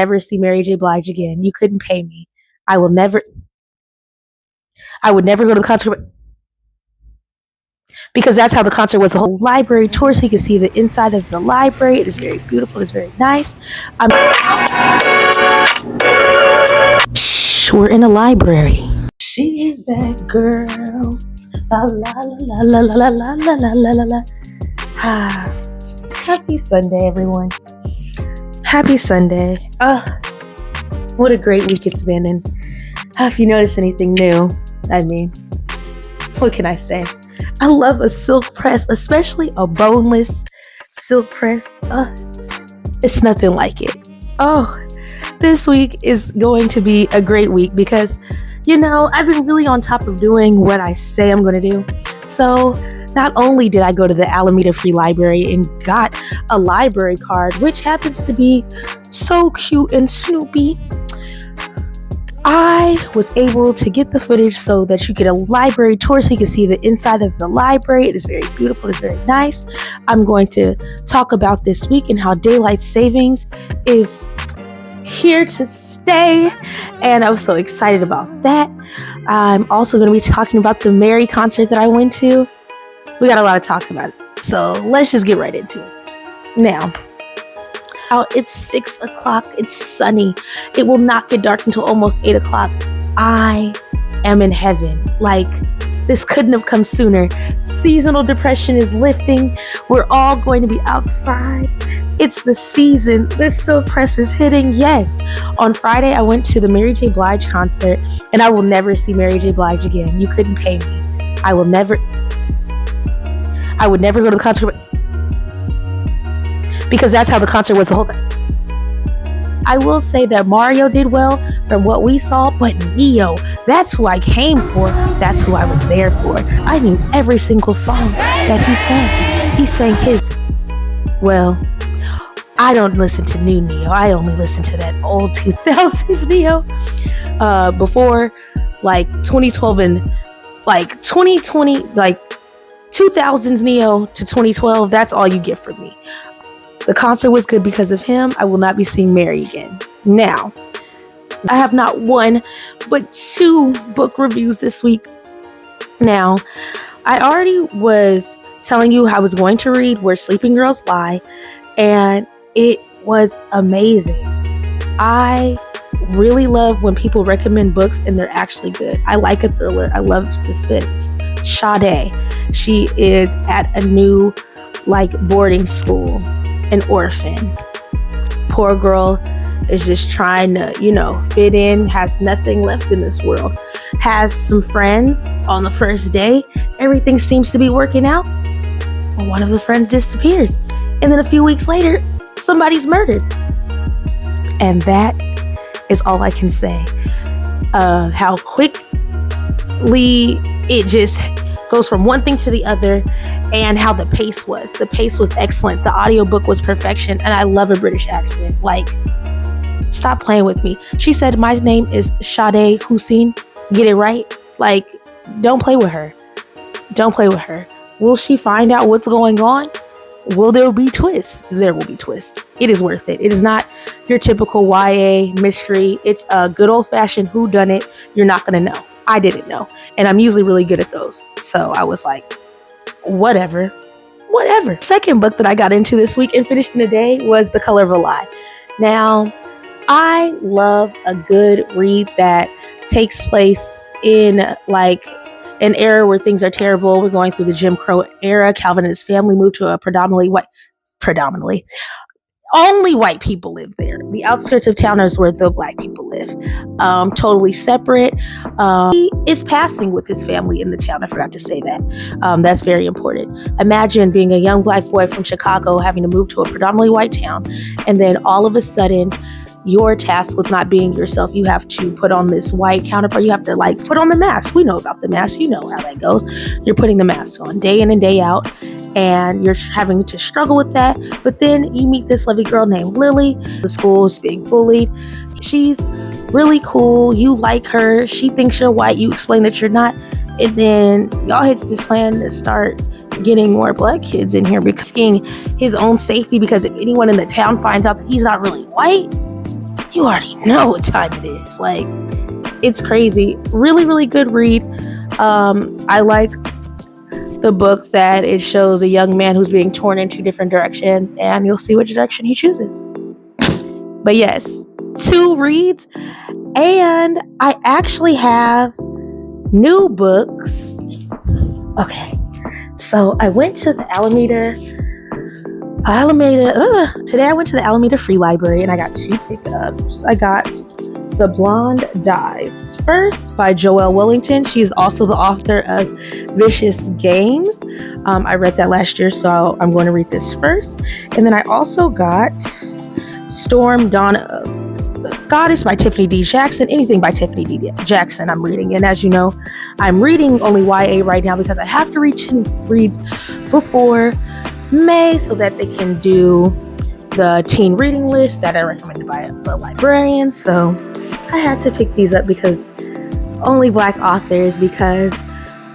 never see Mary J. Blige again. You couldn't pay me. I will never. I would never go to the concert because that's how the concert was. The whole library tour, so you can see the inside of the library. It is very beautiful. It is very nice. We're in a library. She is that girl. La la la la la la la la la la la. Happy Sunday, everyone. Happy Sunday. What a great week it's been. And if you notice anything new, I mean, what can I say? I love a silk press, especially a boneless silk press. It's nothing like it. This week is going to be a great week because, I've been really on top of doing what I say I'm going to do. So not only did I go to the Alameda Free Library and got a library card, which happens to be so cute and Snoopy, I was able to get the footage so that you get a library tour so you can see the inside of the library. It is very beautiful. It is very nice. I'm going to talk about this week and how daylight savings is here to stay, and I was so excited about that. I'm also going to be talking about the Mary concert that I went to. We got a lot to talk about, so let's just get right into it. Now, it's 6 o'clock. It's sunny. It will not get dark until almost 8 o'clock. I am in heaven. This couldn't have come sooner. Seasonal depression is lifting. We're all going to be outside. It's the season. This silk press is hitting. Yes. On Friday, I went to the Mary J. Blige concert, and I will never see Mary J. Blige again. You couldn't pay me. I would never go to the concert because that's how the concert was the whole time. I will say that Mario did well from what we saw, but Ne-Yo, that's who I came for. That's who I was there for. I knew every single song that he sang. He sang his. Well, I don't listen to new Ne-Yo. I only listen to that old 2000s Ne-Yo. Before 2012 and 2020, 2000s Ne-Yo to 2012, that's all you get from me. The concert was good because of him. I will not be seeing Mary again. Now, I have not one, but 2 book reviews this week. Now, I already was telling you I was going to read Where Sleeping Girls Lie, and it was amazing. I really love when people recommend books and they're actually good. I like a thriller. I love suspense. Sade, she is at a new boarding school, an orphan. Poor girl is just trying to, fit in, has nothing left in this world. Has some friends on the first day. Everything seems to be working out. Well, one of the friends disappears. And then a few weeks later, somebody's murdered. And that is all I can say. How quickly it just goes from one thing to the other, and how the pace was. The pace was excellent. The audiobook was perfection, and I love a British accent. Stop playing with me. She said my name is Sade Hussein. Get it right? Don't play with her. Don't play with her. Will she find out what's going on? Will there be twists? There will be twists. It is worth it. It is not your typical YA mystery. It's a good old-fashioned whodunit. You're not going to know. I didn't know. And I'm usually really good at those. So I was like, whatever. Second book that I got into this week and finished in a day was The Color of a Lie. Now, I love a good read that takes place in an era where things are terrible. We're going through the Jim Crow era. Calvin and his family moved to a predominantly only white people live there. The outskirts of town is where the black people live. Totally separate. He is passing with his family in the town. I forgot to say that. That's very important. Imagine being a young black boy from Chicago having to move to a predominantly white town, and then all of a sudden you're tasked with not being yourself. You have to put on this white counterpart. You have to put on the mask. We know about the mask. You know how that goes. You're putting the mask on day in and day out, and you're having to struggle with that. But then you meet this lovely girl named Lily. The school is being bullied. She's really cool. You like her. She thinks you're white. You explain that you're not. And then y'all hits this plan to start getting more black kids in here, because risking his own safety, because if anyone in the town finds out that he's not really white, you already know what time it is. Like, it's crazy. Really, really good read. I like the book that it shows a young man who's being torn in two different directions, and you'll see which direction he chooses. But yes, 2 reads, and I actually have new books. Okay, so I went to the Alameda. Today I went to the Alameda Free Library and I got 2 pickups. I got The Blonde Dies First by Joelle Wellington. She's also the author of Vicious Games. I read that last year, so I'm going to read this first. And then I also got Storm Dawn of the Goddess by Tiffany D. Jackson. Anything by Tiffany D. Jackson I'm reading. And as you know, I'm reading only YA right now because I have to reach reads before May so that they can do the teen reading list that are recommended by the librarian. So I had to pick these up because only Black authors, because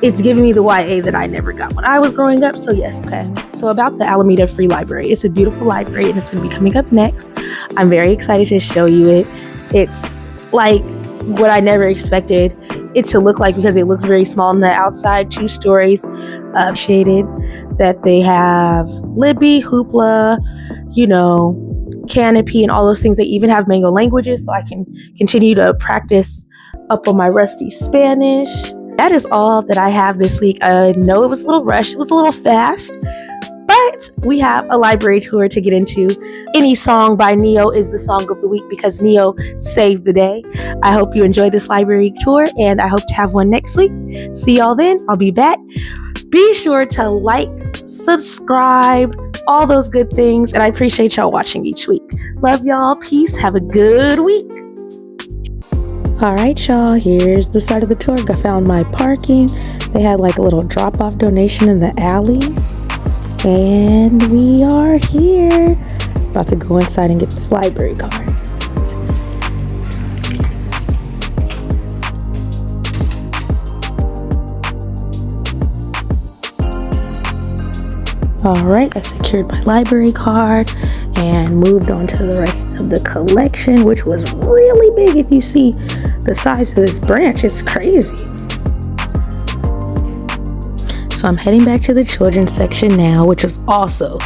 it's giving me the YA that I never got when I was growing up. So yes, okay. So about the Alameda Free Library. It's a beautiful library and it's going to be coming up next. I'm very excited to show you it. It's like what I never expected it to look like because it looks very small on the outside. 2 stories of shaded that they have Libby, Hoopla, Canopy, and all those things. They even have Mango Languages, so I can continue to practice up on my rusty Spanish. That is all that I have this week. I know it was a little rushed, it was a little fast, but we have a library tour to get into. Any song by Ne-Yo is the song of the week because Ne-Yo saved the day. I hope you enjoy this library tour, and I hope to have one next week. See y'all then. I'll be back. Be sure to like, subscribe, all those good things, and I appreciate y'all watching each week. Love y'all. Peace. Have a good week. Alright, y'all, here's the start of the tour. I found my parking. They had like a little drop-off donation in the alley. And we are here. About to go inside and get this library card. Alright, I secured my library card and moved on to the rest of the collection, which was really big. If you see the size of this branch, it's crazy. So I'm heading back to the children's section now, which was also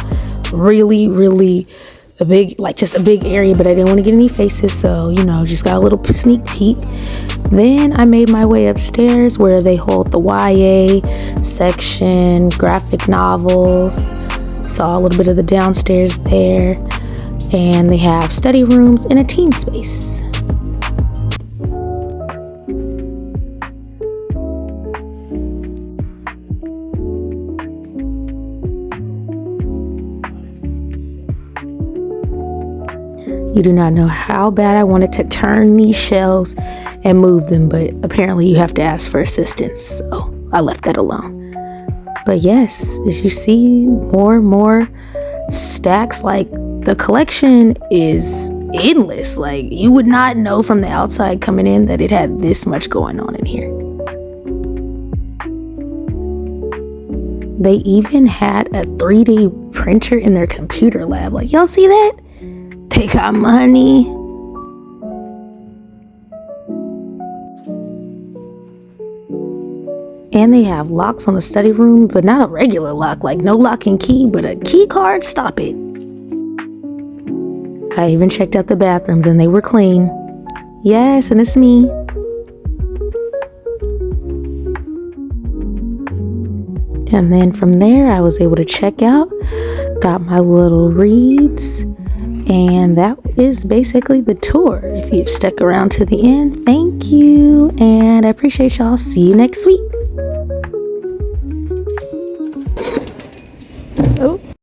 really, really a big, just a big area, but I didn't want to get any faces, so just got a little sneak peek. Then I made my way upstairs where they hold the YA section, graphic novels. Saw a little bit of the downstairs there, and they have study rooms and a teen space. You do not know how bad I wanted to turn these shelves and move them, but apparently you have to ask for assistance, so I left that alone. But yes, as you see, more and more stacks. The collection is endless. You would not know from the outside coming in that it had this much going on in here. They even had a 3D printer in their computer lab. Y'all see that? They got money. And they have locks on the study room, but not a regular lock, no lock and key, but a key card. Stop it. I even checked out the bathrooms and they were clean. Yes, and it's me. And then from there, I was able to check out, got my little reads, and that is basically the tour. If you've stuck around to the end, thank you, and I appreciate y'all. See you next week.